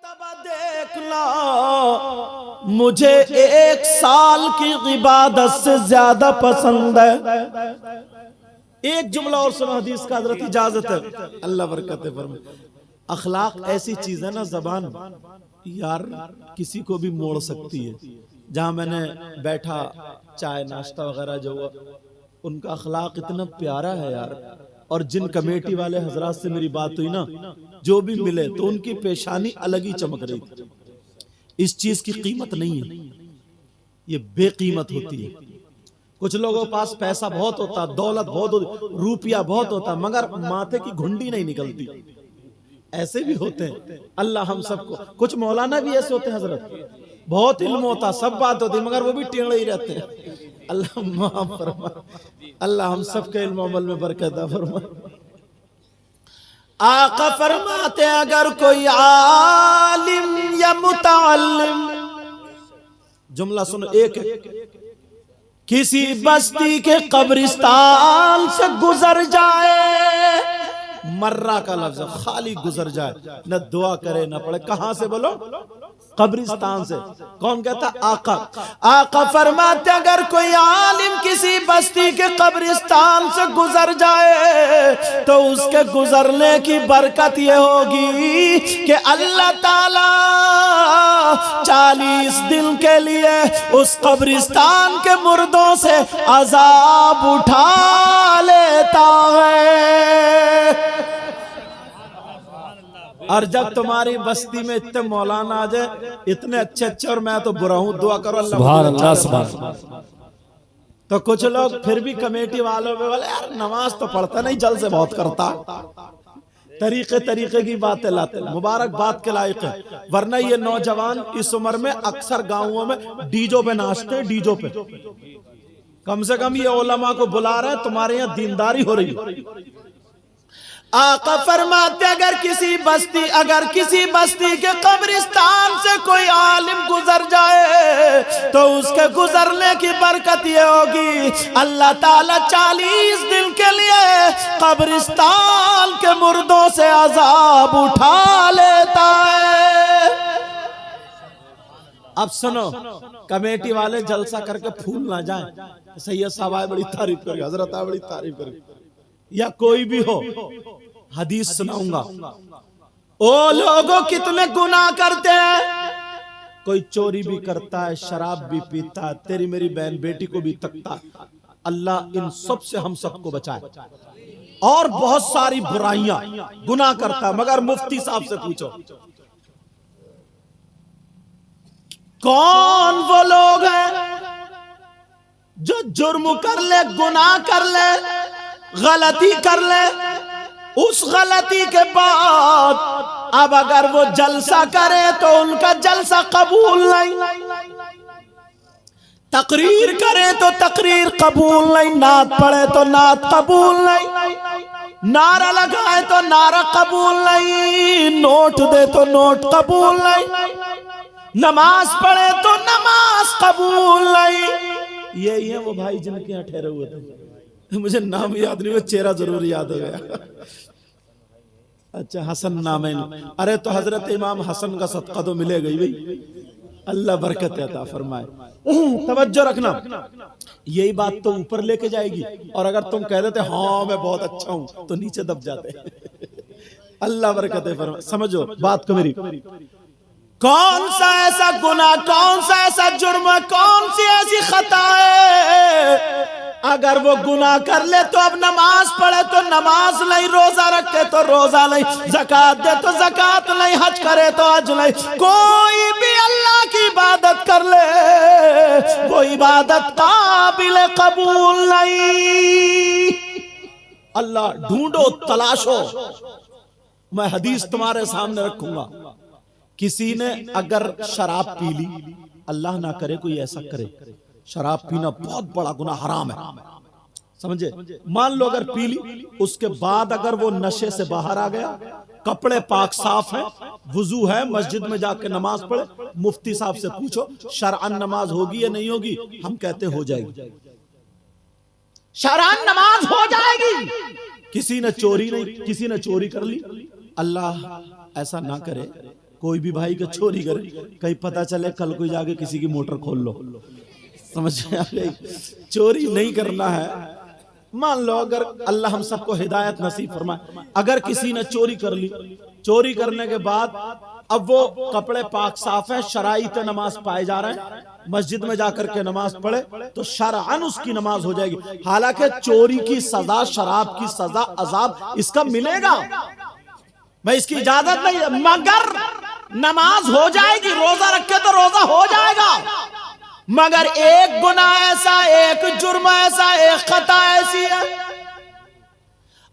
मर्तबा देखना मुझे 1 साल की इबादत से ज्यादा पसंद है। एक जुमला और सुनो हदीस का, हजरत इजाजत है, अल्लाह बरकत फरमाए। अखलाक ऐसी चीज है ना, जबान यार किसी को भी मोड़ सकती है। जहां मैंने बैठा, चाय नाश्ता वगैरह जो हुआ, उनका अखलाक इतना प्यारा है यार। और जिन कमेटी वाले हजरात से मेरी बात हुई ना, जो भी मिले तो उनकी पेशानी अलग ही चमक रही थी। इस चीज की कीमत नहीं है, ये बेकीमत होती है। कुछ लोगों के पास पैसा बहुत होता, दौलत बहुत होती, रुपया बहुत होता, मगर माथे की घुंडी नहीं निकलती। ऐसे भी होते हैं, अल्लाह हम सबको। कुछ मौलाना भी ऐसे होते हैं हजरत, बहुत इल्म होता, सब बात होती, मगर वो भी टेढ़े ही रहते हैं। अल्लाह माफ फरमा, अल्लाह हम सबके इल्म अमल में बरकत फरमा। आका फरमाते अगर कोई आलिम या मुतअल्लिम, जुमला सुनो एक एक, किसी बस्ती के कब्रिस्तान से गुजर जाए, मर्रा का लफ्ज खाली गुजर जाए, न दुआ करे न पढ़े। कहां से बोलो? कब्रिस्तान से। कौन कहता? आका। आका फरमाते अगर कोई आलिम किसी बस्ती के कब्रिस्तान से गुजर जाए तो उसके गुजरने की बरकत ये होगी कि अल्लाह ताला 40 दिन के लिए उस कब्रिस्तान के मुर्दों से अजाब उठा लेता है। और जब तुम्हारी बस्ती में इतने मौलाना आ जाए, इतने अच्छे अच्छे, और मैं तो बुरा हूं, दुआ करो अल्लाह। तो कुछ लोग फिर भी कमेटी वालों में बोले यार नमाज तो पढ़ता नहीं, जल से बहुत करता, तरीके तरीके की बातें लाते। मुबारक बात के लायक है, वरना ये नौजवान इस उम्र में अक्सर गाँवों में डीजो पे नाचते, डीजो पे। कम से कम ये उलमा को बुला रहे हैं, तुम्हारे यहाँ दीनदारी हो रही है। आका फरमाते अगर किसी बस्ती के कब्रिस्तान से कोई आलिम गुजर जाए तो उसके गुजरने की बरकत ये होगी, अल्लाह ताला 40 दिन के लिए कब्रिस्तान के मुर्दों से अजाब उठा लेता है। अब सुनो, कमेटी वाले जलसा करके फूल ना जाए। सैयद साहब आए बड़ी तारीफ करके, हजरत आए बड़ी तारीफ करके, या कोई भी हो, हदीस सुनाऊंगा। ओ लोगों कितने गुनाह करते हैं, कोई चोरी भी करता है, शराब भी पीता है, तेरी मेरी बहन बेटी को भी तकता है। अल्लाह इन सब से हम सबको बचाए। और बहुत सारी बुराइयां गुनाह करता है, मगर मुफ्ती साहब से पूछो कौन वो लोग हैं जो जुर्म कर ले, गुनाह कर ले, गलती कर ले, उस गलती के बाद अब अगर वो जलसा करे तो उनका जलसा कबूल नहीं, तकरीर करे तो तकरीर कबूल नहीं, नात पढ़े तो नात कबूल नहीं, नारा लगाए तो नारा कबूल नहीं, नोट दे तो नोट कबूल नहीं, नमाज पढ़े तो नमाज कबूल नहीं। यही है वो भाई जिनके यहाँ ठहरे हुए थे, मुझे नाम याद नहीं, वो चेहरा जरूर याद हो गया। अच्छा, हसन नाम है। अरे तो हजरत इमाम हसन का सदका तो मिलेगा ही भाई, अल्लाह बरकत अता फरमाए। तवज्जो रखना, यही बात तो ऊपर लेके जाएगी, और अगर तुम कह देते हाँ मैं बहुत अच्छा हूं तो नीचे दब जाते। अल्लाह बरकत फरमाए। समझो बात को मेरी, कौन सा ऐसा गुनाह, कौन सा ऐसा जुर्म, कौन सी ऐसी खता है अगर वो गुनाह कर ले तो अब नमाज पढ़े तो नमाज नहीं, रोजा रखे तो रोजा नहीं, ज़कात दे तो ज़कात नहीं, हज करे तो हज नहीं, कोई भी अल्लाह की इबादत कर ले वो इबादत काबिल कबूल नहीं। अल्लाह ढूंढो, तलाशो, मैं हदीस तुम्हारे सामने रखूंगा। किसी ने अगर शराब पी ली, अल्लाह ना करे कोई ऐसा करे, शराब पीना बहुत बड़ा गुनाह, हराम है, समझे। मान लो अगर पी ली, उसके बाद अगर वो नशे से बाहर आ गया, कपड़े पाक साफ है, वुजू है, मस्जिद में जाके नमाज पढ़े, मुफ्ती साहब से पूछो शरअन नमाज होगी या नहीं होगी, हम कहते हो जाएगी, शरअन नमाज हो जाएगी। किसी ने चोरी नहीं, किसी ने चोरी कर ली, अल्लाह ऐसा ना करे, कोई भी भाई का चोरी करे, कहीं पता चले कल को जाके किसी की मोटर खोल लो, समझ में आ गई। चोरी नहीं करना है। मान लो अगर अल्लाह हम सबको हिदायत नसीब फरमाए, अगर किसी ने चोरी कर ली, चोरी करने के बाद अब वो कपड़े पाक साफ है, शराइत नमाज पाए जा रहे हैं, मस्जिद में जाकर के नमाज पढ़े तो शरअन उसकी नमाज हो जाएगी। हालांकि चोरी की सजा, शराब की सजा, अजाब इसका मिलेगा, मैं इसकी इजाजत नहीं, मगर नमाज हो जाएगी। रोजा रखे तो रोजा हो जाएगा, मगर एक गुनाह ऐसा, एक जुर्म ऐसा, एक खता ऐसी है।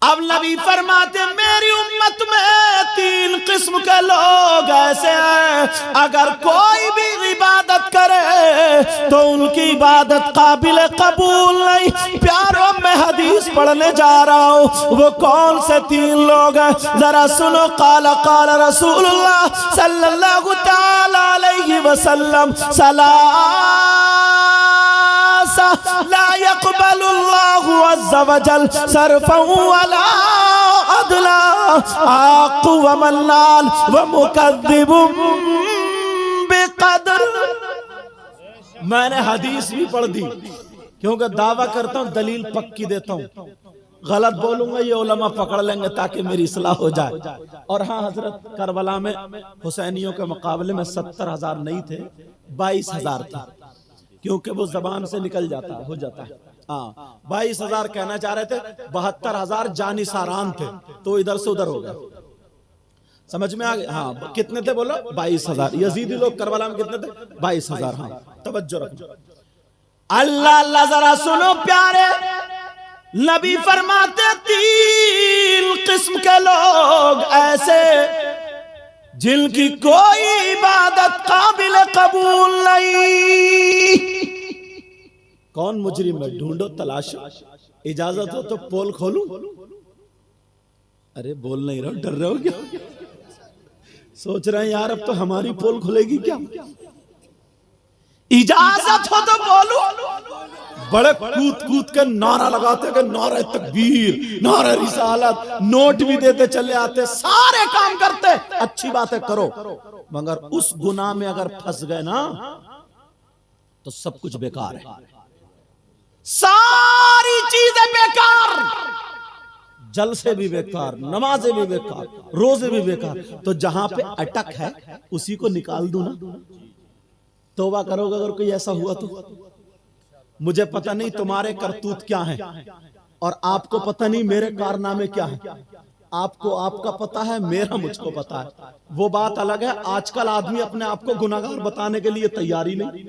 अब नबी फरमाते मेरी उम्मत में 3 किस्म के लोग ऐसे हैं, अगर कोई भी इबादत करे तो उनकी इबादत काबिल कबूल नहीं। प्यारों में हदीस पढ़ने जा रहा हूं, वो कौन से 3 लोग हैं जरा सुनो। काला काला रसूलुल्लाह सल्लल्लाहु तआला अलैहि वसल्लम, ला यक़बलुल्लाहु अज़्ज़ा वजल सरफ़न वला अदला, आक़ु व मन्नान व मुकज़्ज़िबुन बिक़द्र। मैंने हदीस भी पढ़ दी क्योंकि दावा करता हूं, दलील पक्की देता हूं, गलत बोलूंगा ये उलमा पकड़ लेंगे ताकि मेरी इस्लाह हो जाए। और हाँ हजरत, करबला में हुसैनियों के मुकाबले में 70,000 नहीं थे, 22,000 था, क्योंकि वो जबान से निकल जाता हो जाता है। हाँ 22,000 कहना चाह रहे थे, 72,000 जानिसारान थे, तो इधर से उधर हो गए, समझ में आ गया। हाँ कितने थे बोलो? 22,000। यजीदी लोग करबला में कितने थे? 22,000। हाँ तवज्जो रखो। अल्लाह अल्लाह जरा सुनो प्यारे, नबी फरमाते 3 किस्म के लोग ऐसे जिनकी कोई इबादत काबिल कबूल नहीं। कौन मुजरिम है? ढूंढो, तलाशो, इजाजत हो तो पोल खोलूं। अरे बोल नहीं रहो, डर रहे हो क्या? सोच रहे हैं यार अब तो हमारी पोल खुलेगी क्या? इजाजत हो तो बोलूं। बड़े कूद कूद के नारा लगाते कि नारा तकबीर, नारा रिसालत, नोट भी देते चले आते, सारे काम करते, अच्छी बातें करो, मगर उस गुनाह में अगर फंस गए ना तो सब कुछ बेकार है, सारी चीजें बेकार, जलसे भी बेकार, नमाजें भी बेकार, रोजे भी बेकार। तो जहां पे अटक है उसी को निकाल दूं ना। तौबा करोगे अगर कोई ऐसा हुआ तो। मुझे पता नहीं तुम्हारे करतूत क्या हैं और आपको पता नहीं मेरे कारनामे क्या हैं। आपको आपका पता है, मेरा मुझको पता है, वो बात अलग है। आजकल आदमी अपने आप को गुनाहगार बताने के लिए तैयार ही नहीं।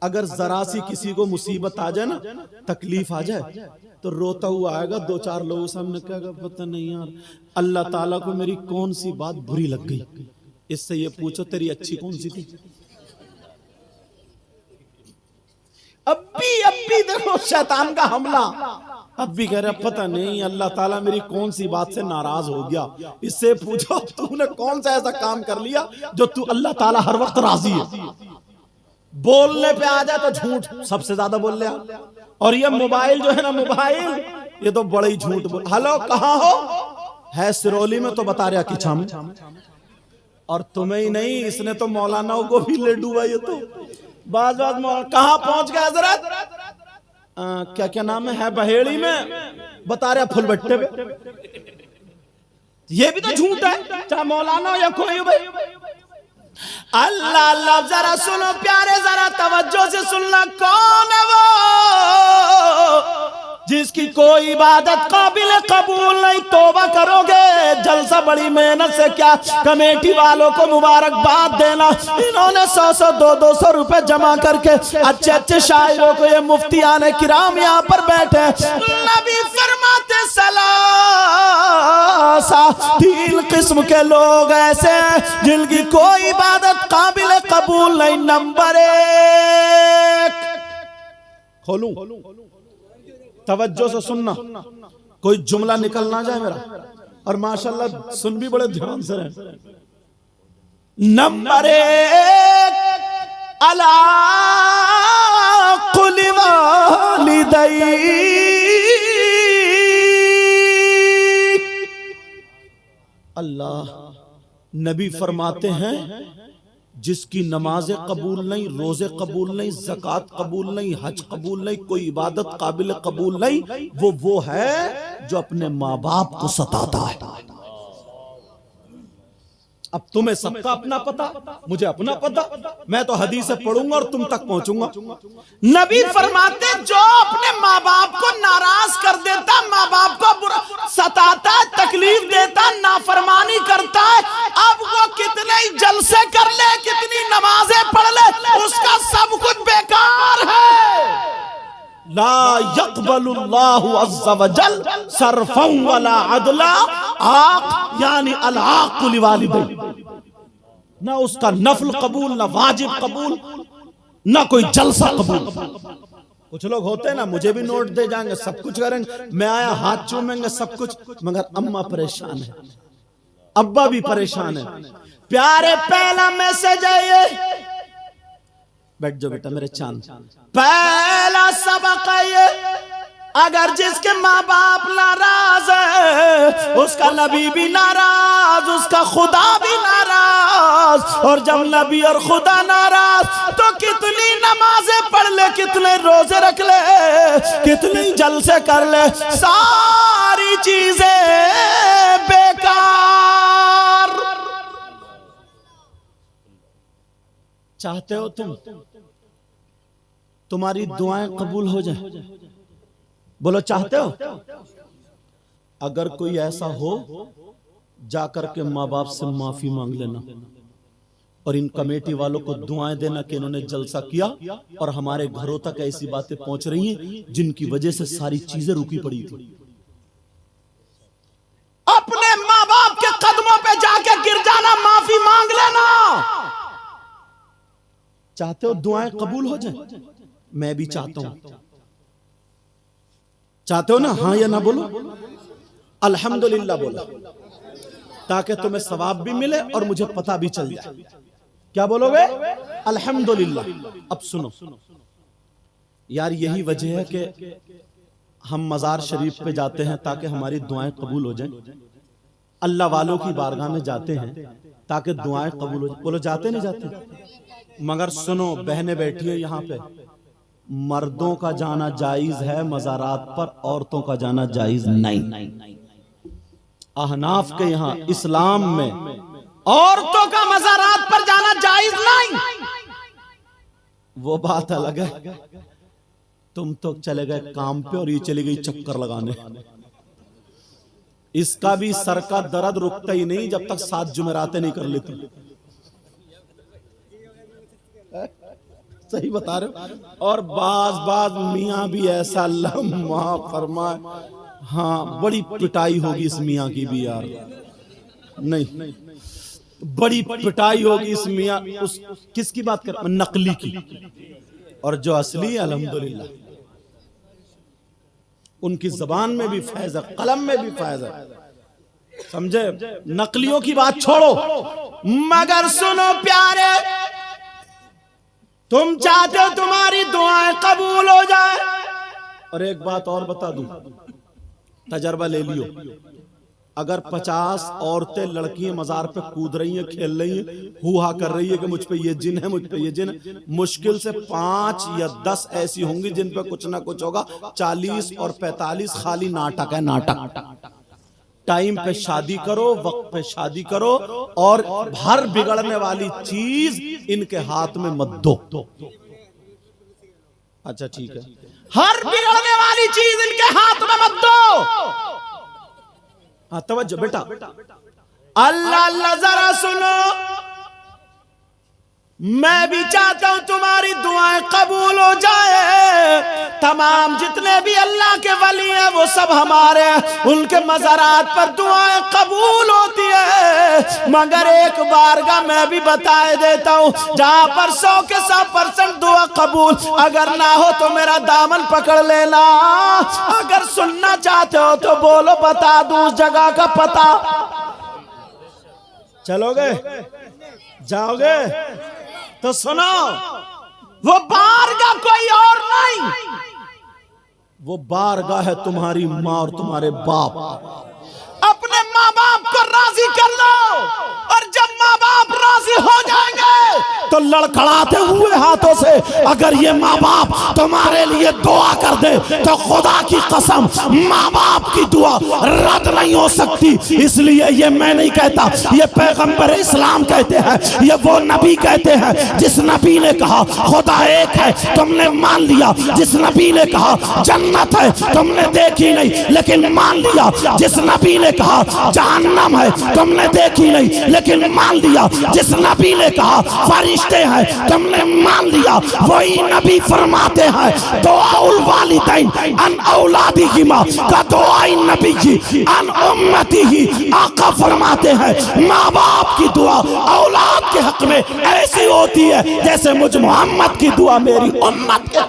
अगर जरा सी किसी को मुसीबत आ जाए ना, तकलीफ आ जाए, तो रोता हुआ आएगा 2-4 लोगों सामने, कहेगा पता नहीं यार अल्लाह ताला को मेरी कौन सी बात बुरी लग गई, इससे ये पूछो तेरी अच्छी कौन सी थी। अब भी देखो शैतान का हमला, अब भी कह रहा पता नहीं अल्लाह ताला मेरी कौन सी बात से नाराज हो गया, इससे पूछो तूने कौन सा ऐसा काम कर लिया जो तू अल्लाह ताला हर वक्त राजी है। बोलने पे आ जाए तो झूठ सबसे ज्यादा बोल लिया। और ये मोबाइल जो है ना, मोबाइल ये तो बड़ा ही झूठ बोल। हेलो कहाँ हो? है सिरौली में, तो बता रहा किछा में। और तुम्हें ही नहीं, इसने तो मौलानाओं को भी ले डूबा। ये तो बाज कहाँ पहुंच गया हजरत? क्या क्या नाम है बहेड़ी में, बता रहा फुलबट्टे पे। ये भी तो झूठ है, चाहे मौलाना हो या कोई भाई। अल्लाह अल्लाह जरा सुनो प्यारे, जरा तवज्जो से सुनना। कौन है वो जिसकी कोई इबादत काबिल कबूल नहीं? तौबा करोगे, जलसा बड़ी मेहनत से क्या, कमेटी वालों को मुबारकबाद देना। इन्होंने 100-100 200-200 रुपए जमा करके अच्छे अच्छे शायरों को, ये मुफ्तियाने किराम यहाँ पर बैठे। नबी फरमाते सलासा 3 किस्म के लोग ऐसे हैं जिनकी कोई इबादत काबिल कबूल नहीं। नंबर 1, खोलूं तवज्जो से सुनना, कोई जुमला निकल ना जाए मेरा, और माशाल्लाह सुन भी बड़े ध्यान से रहे। नंबर 1, अला कुलि वालिदै, अल्लाह नबी फरमाते हैं जिसकी नमाजें कबूल नहीं, रोजे कबूल नहीं, ज़कात कबूल नहीं, हज कबूल नहीं, कोई इबादत काबिल कबूल नहीं, वो है जो अपने माँ बाप को सताता है। अब तुम्हें सबका अपना पता, मुझे अपना पता, मैं तो हदीसें पढ़ूंगा और तुम तक पहुंचूंगा। नबी फरमाते जो अपने माँ बाप को नाराज कर देता, माँ बाप को बुरा सताता, तकलीफ देता, नाफरमानी करता है, अब वो कितने ही जलसे कर ले, कितनी नमाजें पढ़ ले, उसका सब कुछ बेकार है। ला यक़बलुल्लाहु अज़्ज़ा वजल सरफ़न वला अदला, आक़ यानी अल-आक़ लिवालिदैन, ना उसका नफल कबूल, ना वाजिब कबूल, ना कोई जलसा कबूल। कुछ लोग होते हैं ना, मुझे भी नोट दे जाएंगे, सब कुछ करेंगे, मैं आया हाथ चूमेंगे, सब कुछ, मगर अम्मा परेशान है, अब्बा भी परेशान है। प्यारे पहला मैसेज है ये, बैठ जाओ बेटा मेरे चांद, पहला सबक है ये, अगर जिसके माँ बाप नाराज है उसका नबी भी नाराज, उसका खुदा भी नाराज, और जब नबी और खुदा नाराज तो कितनी नमाजें पढ़ ले, कितने रोजे रख ले, कितने जलसे कर ले, सारी चीजें बेकार। चाहते हो तुम तुम्हारी दुआएं कबूल हो जाए? बोलो चाहते हो? अगर कोई ऐसा हो, जाकर के माँ बाप से माफी मांग लेना और इन कमेटी वालों को दुआएं देना कि इन्होंने जलसा किया और हमारे घरों तक ऐसी बातें पहुंच रही हैं जिनकी वजह से सारी चीजें रुकी पड़ी थी। अपने माँ बाप के कदमों पे जाके गिर जाना, माफी मांग लेना। चाहते हो दुआएं कबूल हो जाए? मैं भी चाहता हूं। चाहते हो ना? हाँ या ना बोलो, अल्हम्दुलिल्लाह बोलो, ताकि तुम्हें सवाब भी मिले और मुझे पता भी चल जाए। क्या बोलोगे? अल्हम्दुलिल्लाह। अब सुनो यार, यही वजह है कि हम मजार शरीफ पे जाते हैं ताकि हमारी दुआएं कबूल हो जाएं। अल्लाह वालों की बारगाह में जाते हैं ताकि दुआएं कबूल हो जाए। बोलो जाते नहीं जाते? मगर सुनो, बहनें बैठी है यहाँ पे, मर्दों का जाना जायज है मज़ारात पर, औरतों का जाना जायज नहीं। अहनाफ के यहाँ इस्लाम में औरतों का मज़ारात पर जाना जायज नहीं। वो बात अलग है, तुम तो चले गए काम पे और ये चली गई चक्कर लगाने। इसका भी सर का दर्द रुकता ही नहीं जब तक 7 जुमेरातें नहीं कर लेती। सही बता रहे हो? और बाज मियाँ भी ऐसा लम्हा फरमाए, हाँ बड़ी पिटाई होगी इस मियाँ की भी यार, नहीं बड़ी पिटाई होगी इस मियाँ, उस किसकी बात कर, नकली की। और जो असली अल्हम्दुलिल्लाह, उनकी जबान में भी फैज़ है, कलम में भी फैज़ है, समझे? नकलियों की बात छोड़ो। मगर सुनो प्यारे, तुम चाहते हो तुम्हारी दुआएं कबूल हो जाए। और एक बात और बता दूं, तजर्बा ले लियो, अगर 50 औरतें लड़कियां मजार पे कूद रही हैं, खेल रही हैं, हुआ कर रही है कि मुझ पे ये जिन है, मुझ पे ये जिन है, मुश्किल से 5 या 10 ऐसी होंगी जिन पे कुछ ना कुछ होगा। 40 और 45 खाली नाटक है, नाटक। टाइम पे शादी करो, वक्त पे शादी करो, और हर बिगड़ने वाली चीज इनके हाथ में मत दो। अच्छा ठीक है, हर बिगड़ने वाली चीज इनके हाथ में मत दो। हाँ तवज्जो बेटा, अल्लाह अल्लाह जरा सुनो, मैं भी चाहता हूं तुम्हारी दुआएं कबूल हो जाए। तमाम जितने भी अल्लाह के वली हैं वो सब हमारे हैं, उनके मज़ारात पर दुआएं कबूल होती है। मगर एक बार का मैं भी बताए देता हूं, जहां पर 100 के 100% दुआ कबूल, अगर ना हो तो मेरा दामन पकड़ लेना। अगर सुनना चाहते हो तो बोलो, बता दूं उस जगह का पता। चलोगे? जाओगे? तो सुनो, वो बारगाह कोई और नहीं, वो बारगाह है तुम्हारी माँ और तुम्हारे बाप। अपने माँ बाप को राजी कर लो, और जब तो लड़खड़ाते हुए हाथों से अगर ये माँ बाप तुम्हारे लिए दुआ कर दे तो खुदा की कसम माँ बाप की दुआ रद्द नहीं हो सकती। इसलिए ये मैं नहीं कहता, ये पैगंबर इस्लाम कहते हैं, ये वो नबी कहते हैं जिस नबी ने कहा खुदा एक है, तुमने मान लिया। जिस नबी ने कहा जन्नत है, तुमने देखी नहीं लेकिन मान लिया। जिस नबी ने कहा जहन्नम है, तुमने देखी नहीं लेकिन मान लिया। जिस नबी ने कहा फरिश्ते हैं, तुमने मान लिया। वही नबी फरमाते हैं दुआउल वालिदैन अन औलादिहिमा का दुआई नबी जी अन उम्मतिही। आका फरमाते हैं माँ बाप की दुआ औलाद के हक में ऐसी होती है जैसे मुझ मोहम्मद की दुआ मेरी उम्मत के।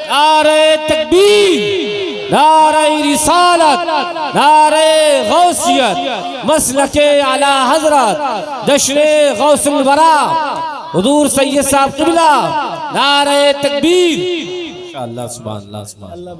नारे तकबीर, नारे रिसालत, नारे गौसियत, मसलके आला हजरत जश्न गौसुल वरा हुजूर सैयद साहब क़िबला, नारे तकबीर। इंशाअल्लाह सुभान अल्लाह सुभान अल्लाह।